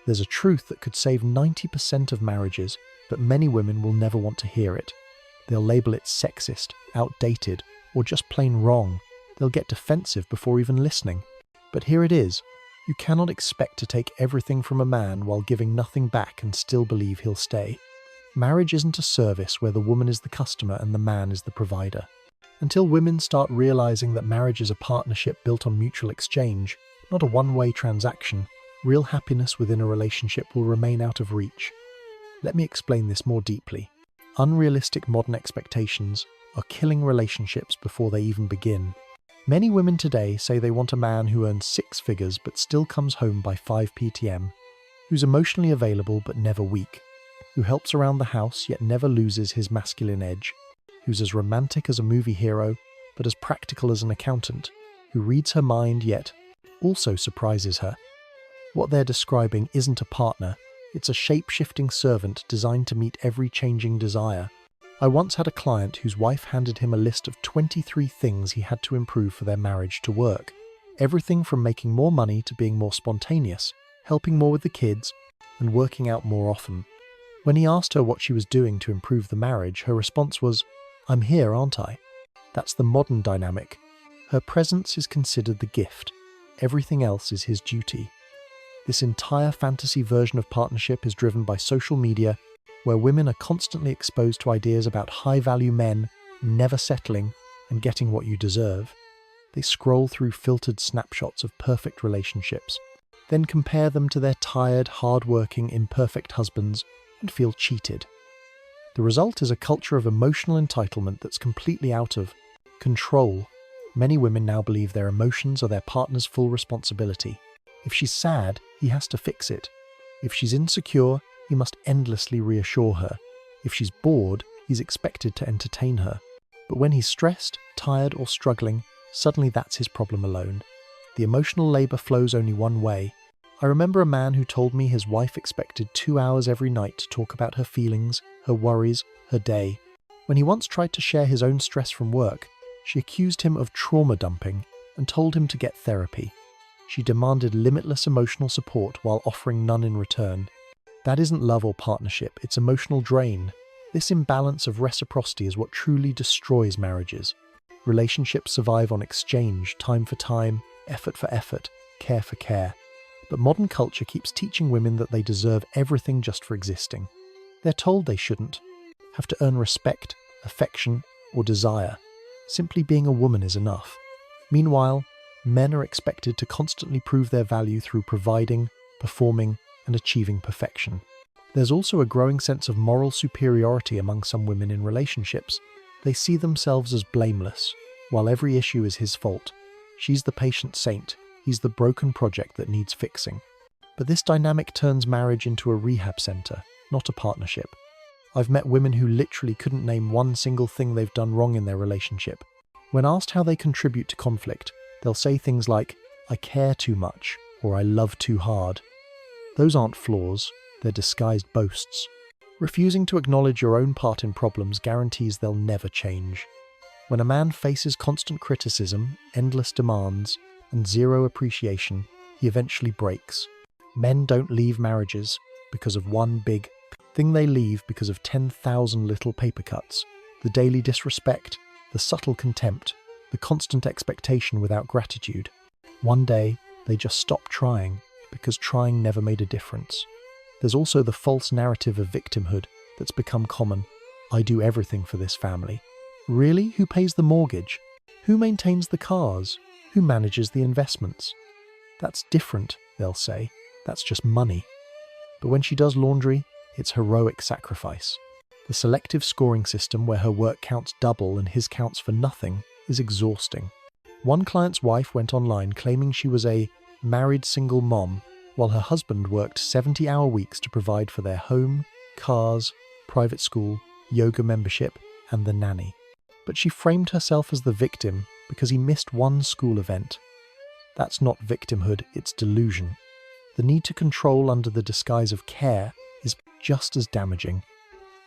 There's a truth that could save 90% of marriages, but many women will never want to hear it. They'll label it sexist, outdated, or just plain wrong. They'll get defensive before even listening. But here it is. You cannot expect to take everything from a man while giving nothing back and still believe he'll stay. Marriage isn't a service where the woman is the customer and the man is the provider. Until women start realizing that marriage is a partnership built on mutual exchange, not a one-way transaction, real happiness within a relationship will remain out of reach. Let me explain this more deeply. Unrealistic modern expectations are killing relationships before they even begin. Many women today say they want a man who earns 6 figures but still comes home by 5 p.m, who's emotionally available but never weak, who helps around the house yet never loses his masculine edge, who's as romantic as a movie hero but as practical as an accountant, who reads her mind yet also surprises her. What they're describing isn't a partner, it's a shape-shifting servant designed to meet every changing desire. I once had a client whose wife handed him a list of 23 things he had to improve for their marriage to work. Everything from making more money to being more spontaneous, helping more with the kids, and working out more often. When he asked her what she was doing to improve the marriage, her response was, "I'm here, aren't I?" That's the modern dynamic. Her presence is considered the gift. Everything else is his duty. This entire fantasy version of partnership is driven by social media, where women are constantly exposed to ideas about high-value men, never settling, and getting what you deserve. They scroll through filtered snapshots of perfect relationships, then compare them to their tired, hard-working, imperfect husbands, and feel cheated. The result is a culture of emotional entitlement that's completely out of control. Many women now believe their emotions are their partner's full responsibility. If she's sad, he has to fix it. If she's insecure, he must endlessly reassure her. If she's bored, he's expected to entertain her. But when he's stressed, tired, or struggling, suddenly that's his problem alone. The emotional labour flows only one way. I remember a man who told me his wife expected 2 hours every night to talk about her feelings, her worries, her day. When he once tried to share his own stress from work, she accused him of trauma dumping and told him to get therapy. She demanded limitless emotional support while offering none in return. That isn't love or partnership, it's emotional drain. This imbalance of reciprocity is what truly destroys marriages. Relationships survive on exchange, time for time, effort for effort, care for care. But modern culture keeps teaching women that they deserve everything just for existing. They're told they shouldn't have to earn respect, affection, or desire. Simply being a woman is enough. Meanwhile, men are expected to constantly prove their value through providing, performing, and achieving perfection. There's also a growing sense of moral superiority among some women in relationships. They see themselves as blameless, while every issue is his fault. She's the patient saint, he's the broken project that needs fixing. But this dynamic turns marriage into a rehab center, not a partnership. I've met women who literally couldn't name one single thing they've done wrong in their relationship. When asked how they contribute to conflict, they'll say things like, "I care too much," or "I love too hard." Those aren't flaws, they're disguised boasts. Refusing to acknowledge your own part in problems guarantees they'll never change. When a man faces constant criticism, endless demands, and zero appreciation, he eventually breaks. Men don't leave marriages because of one big thing, they leave because of 10,000 little paper cuts. The daily disrespect, the subtle contempt, the constant expectation without gratitude. One day, they just stop trying, because trying never made a difference. There's also the false narrative of victimhood that's become common. I do everything for this family. Really? Who pays the mortgage? Who maintains the cars? Who manages the investments? That's different, they'll say. That's just money. But when she does laundry, it's heroic sacrifice. The selective scoring system where her work counts double and his counts for nothing is exhausting. One client's wife went online claiming she was a married single mom, while her husband worked 70-hour weeks to provide for their home, cars, private school, yoga membership, and the nanny. But she framed herself as the victim because he missed one school event. That's not victimhood, it's delusion. The need to control under the disguise of care is just as damaging.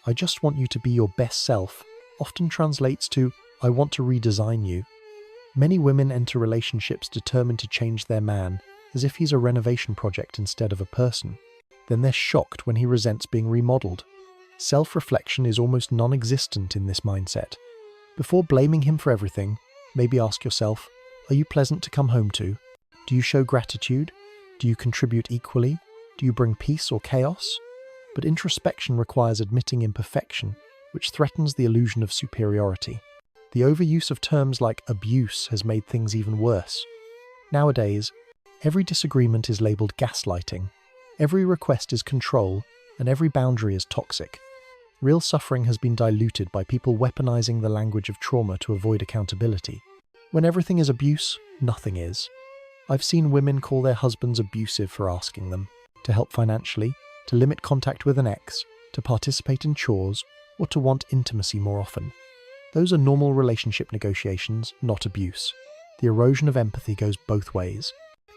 "I just want you to be your best self" often translates to "I want to redesign you." Many women enter relationships determined to change their man, as if he's a renovation project instead of a person. Then they're shocked when he resents being remodeled. Self-reflection is almost non-existent in this mindset. Before blaming him for everything, maybe ask yourself, are you pleasant to come home to? Do you show gratitude? Do you contribute equally? Do you bring peace or chaos? But introspection requires admitting imperfection, which threatens the illusion of superiority. The overuse of terms like abuse has made things even worse. Nowadays, every disagreement is labelled gaslighting, every request is control, and every boundary is toxic. Real suffering has been diluted by people weaponizing the language of trauma to avoid accountability. When everything is abuse, nothing is. I've seen women call their husbands abusive for asking them, to help financially, to limit contact with an ex, to participate in chores, or to want intimacy more often. Those are normal relationship negotiations, not abuse. The erosion of empathy goes both ways.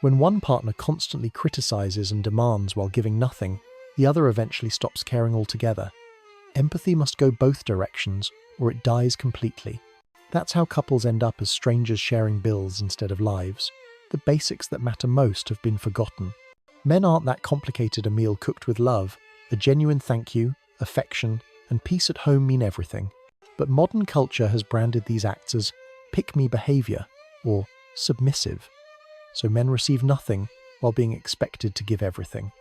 When one partner constantly criticizes and demands while giving nothing, the other eventually stops caring altogether. Empathy must go both directions, or it dies completely. That's how couples end up as strangers sharing bills instead of lives. The basics that matter most have been forgotten. Men aren't that complicated. A meal cooked with love, a genuine thank you, affection, and peace at home mean everything. But modern culture has branded these acts as pick-me behavior or submissive. So men receive nothing while being expected to give everything.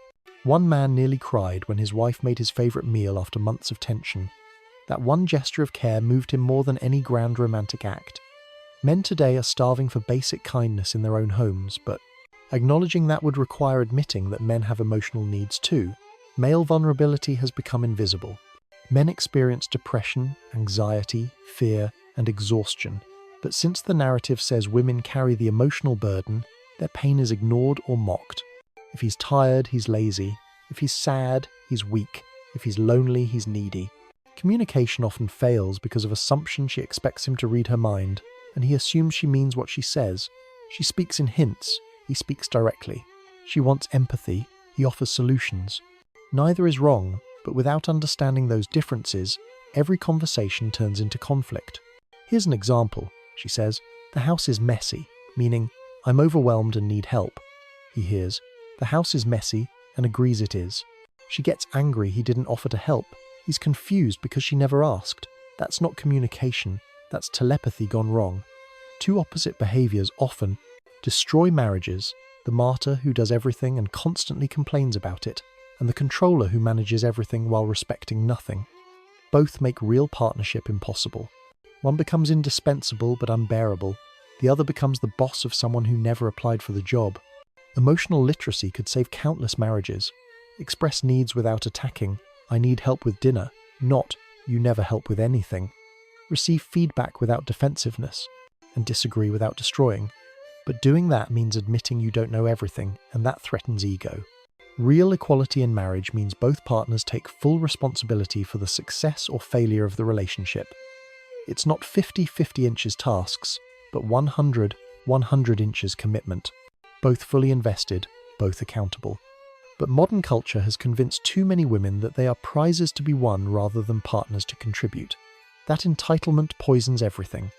One man nearly cried when his wife made his favorite meal after months of tension. That one gesture of care moved him more than any grand romantic act. Men today are starving for basic kindness in their own homes, but acknowledging that would require admitting that men have emotional needs too. Male vulnerability has become invisible. Men experience depression, anxiety, fear, and exhaustion, but since the narrative says women carry the emotional burden, their pain is ignored or mocked. If he's tired, he's lazy. If he's sad, he's weak. If he's lonely, he's needy. Communication often fails because of assumption. She expects him to read her mind, and he assumes she means what she says. She speaks in hints, he speaks directly. She wants empathy, he offers solutions. Neither is wrong, but without understanding those differences, every conversation turns into conflict. Here's an example, she says. The house is messy, meaning, I'm overwhelmed and need help. He hears, the house is messy, and agrees it is. She gets angry he didn't offer to help. He's confused because she never asked. That's not communication, that's telepathy gone wrong. Two opposite behaviours often destroy marriages: the martyr who does everything and constantly complains about it, and the controller who manages everything while respecting nothing. Both make real partnership impossible. One becomes indispensable but unbearable. The other becomes the boss of someone who never applied for the job. Emotional literacy could save countless marriages. Express needs without attacking. I need help with dinner, not you never help with anything. Receive feedback without defensiveness, and disagree without destroying. But doing that means admitting you don't know everything, and that threatens ego. Real equality in marriage means both partners take full responsibility for the success or failure of the relationship. It's not 50-50 inches tasks, but 100 inches commitment. Both fully invested, both accountable. But modern culture has convinced too many women that they are prizes to be won rather than partners to contribute. That entitlement poisons everything.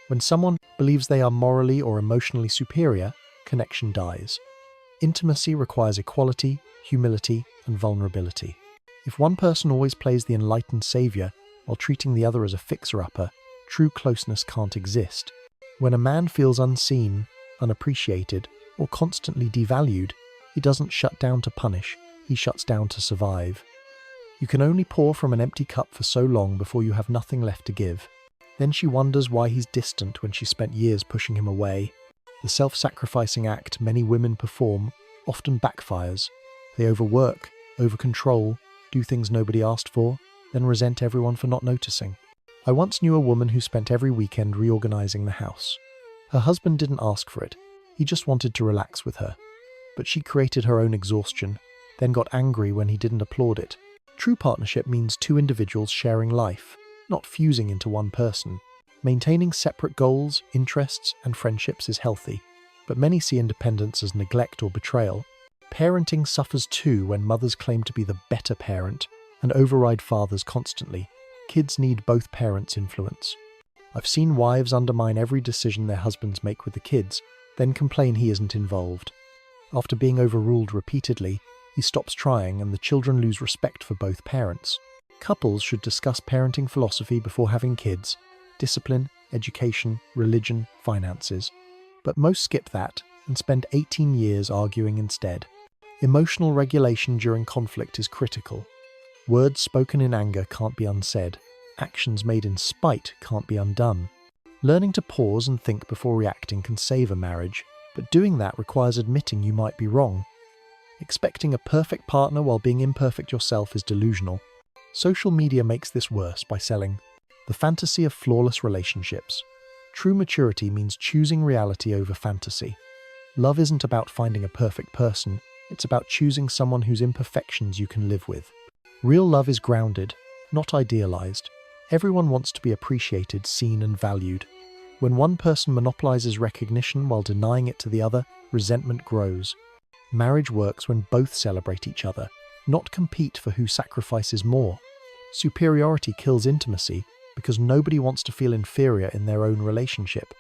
When someone believes they are morally or emotionally superior, connection dies. Intimacy requires equality, humility, and vulnerability. If one person always plays the enlightened savior while treating the other as a fixer-upper, true closeness can't exist. When a man feels unseen, unappreciated, or constantly devalued, he doesn't shut down to punish, he shuts down to survive. You can only pour from an empty cup for so long before you have nothing left to give. Then she wonders why he's distant when she spent years pushing him away. The self-sacrificing act many women perform often backfires. They overwork, overcontrol, do things nobody asked for, then resent everyone for not noticing. I once knew a woman who spent every weekend reorganizing the house. Her husband didn't ask for it, he just wanted to relax with her. But she created her own exhaustion, then got angry when he didn't applaud it. True partnership means two individuals sharing life, not fusing into one person. Maintaining separate goals, interests, and friendships is healthy, but many see independence as neglect or betrayal. Parenting suffers too when mothers claim to be the better parent and override fathers constantly. Kids need both parents' influence. I've seen wives undermine every decision their husbands make with the kids, then complain he isn't involved. After being overruled repeatedly, he stops trying, and the children lose respect for both parents. Couples should discuss parenting philosophy before having kids, discipline, education, religion, finances. But most skip that and spend 18 years arguing instead. Emotional regulation during conflict is critical. Words spoken in anger can't be unsaid. Actions made in spite can't be undone. Learning to pause and think before reacting can save a marriage, but doing that requires admitting you might be wrong. Expecting a perfect partner while being imperfect yourself is delusional. Social media makes this worse by selling the fantasy of flawless relationships. True maturity means choosing reality over fantasy. Love isn't about finding a perfect person, it's about choosing someone whose imperfections you can live with. Real love is grounded, not idealized. Everyone wants to be appreciated, seen, and valued. When one person monopolizes recognition while denying it to the other, resentment grows. Marriage works when both celebrate each other, not compete for who sacrifices more. Superiority kills intimacy because nobody wants to feel inferior in their own relationship.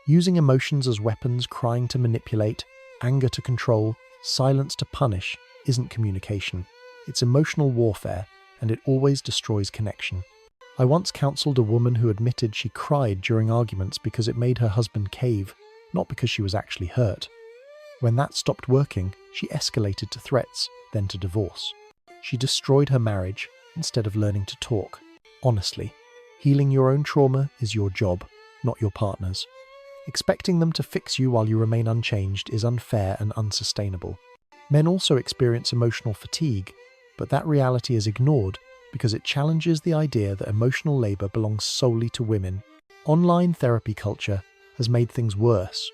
Using emotions as weapons, crying to manipulate, anger to control, silence to punish, isn't communication. It's emotional warfare, and it always destroys connection. I once counseled a woman who admitted she cried during arguments because it made her husband cave, not because she was actually hurt. When that stopped working, she escalated to threats, then to divorce. She destroyed her marriage instead of learning to talk. Honestly, healing your own trauma is your job, not your partner's. Expecting them to fix you while you remain unchanged is unfair and unsustainable. Men also experience emotional fatigue, but that reality is ignored because it challenges the idea that emotional labor belongs solely to women. Online therapy culture has made things worse.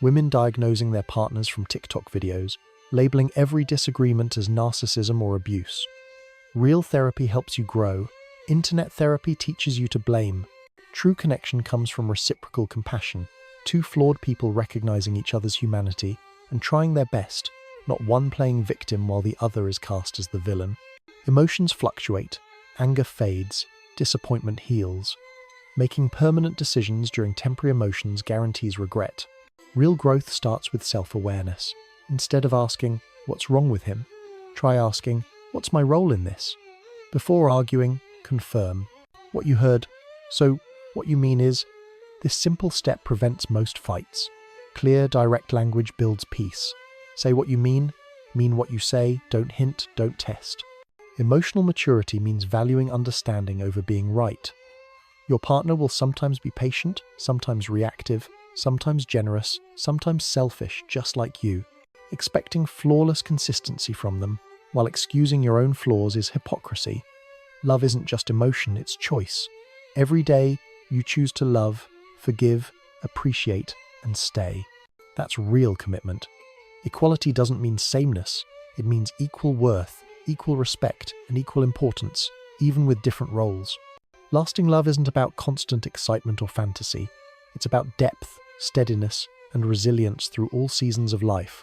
Women diagnosing their partners from TikTok videos, labeling every disagreement as narcissism or abuse. Real therapy helps you grow. Internet therapy teaches you to blame. True connection comes from reciprocal compassion, two flawed people recognizing each other's humanity and trying their best, not one playing victim while the other is cast as the villain. Emotions fluctuate, anger fades, disappointment heals. Making permanent decisions during temporary emotions guarantees regret. Real growth starts with self-awareness. Instead of asking, "What's wrong with him?" try asking, "What's my role in this?" Before arguing, confirm. "What you heard? So, what you mean is..." This simple step prevents most fights. Clear, direct language builds peace. Say what you mean what you say, don't hint, don't test. Emotional maturity means valuing understanding over being right. Your partner will sometimes be patient, sometimes reactive, sometimes generous, sometimes selfish, just like you. Expecting flawless consistency from them, while excusing your own flaws, is hypocrisy. Love isn't just emotion, it's choice. Every day, you choose to love, forgive, appreciate, and stay. That's real commitment. Equality doesn't mean sameness, it means equal worth, equal respect, and equal importance, even with different roles. Lasting love isn't about constant excitement or fantasy. It's about depth, steadiness, and resilience through all seasons of life.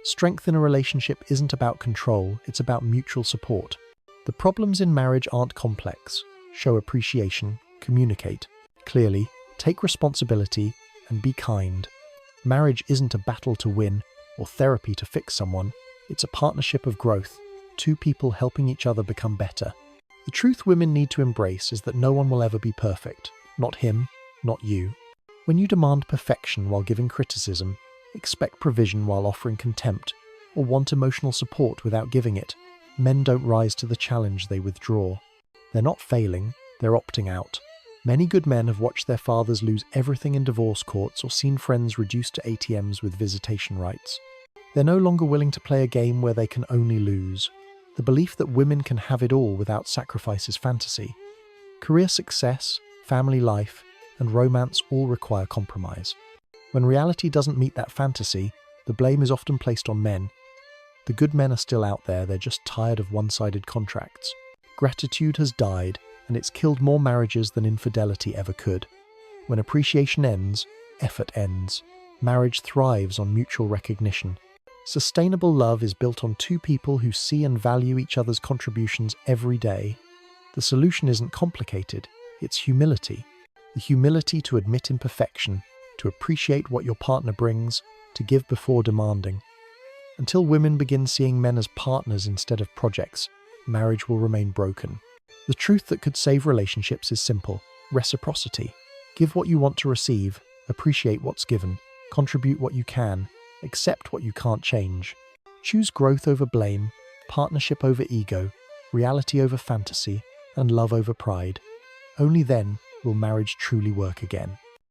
Strength in a relationship isn't about control, it's about mutual support. The problems in marriage aren't complex. Show appreciation, communicate clearly, take responsibility, and be kind. Marriage isn't a battle to win or therapy to fix someone. It's a partnership of growth, two people helping each other become better. The truth women need to embrace is that no one will ever be perfect. Not him, not you. When you demand perfection while giving criticism, expect provision while offering contempt, or want emotional support without giving it, men don't rise to the challenge, they withdraw. They're not failing, they're opting out. Many good men have watched their fathers lose everything in divorce courts or seen friends reduced to ATMs with visitation rights. They're no longer willing to play a game where they can only lose. The belief that women can have it all without sacrifice is fantasy. Career success, family life, and romance all require compromise. When reality doesn't meet that fantasy, the blame is often placed on men. The good men are still out there, they're just tired of one-sided contracts. Gratitude has died, and it's killed more marriages than infidelity ever could. When appreciation ends, effort ends. Marriage thrives on mutual recognition. Sustainable love is built on two people who see and value each other's contributions every day. The solution isn't complicated, it's humility. The humility to admit imperfection, to appreciate what your partner brings, to give before demanding. Until women begin seeing men as partners instead of projects, marriage will remain broken. The truth that could save relationships is simple: reciprocity. Give what you want to receive, appreciate what's given, contribute what you can, accept what you can't change. Choose growth over blame, partnership over ego, reality over fantasy, and love over pride. Only then will marriage truly work again.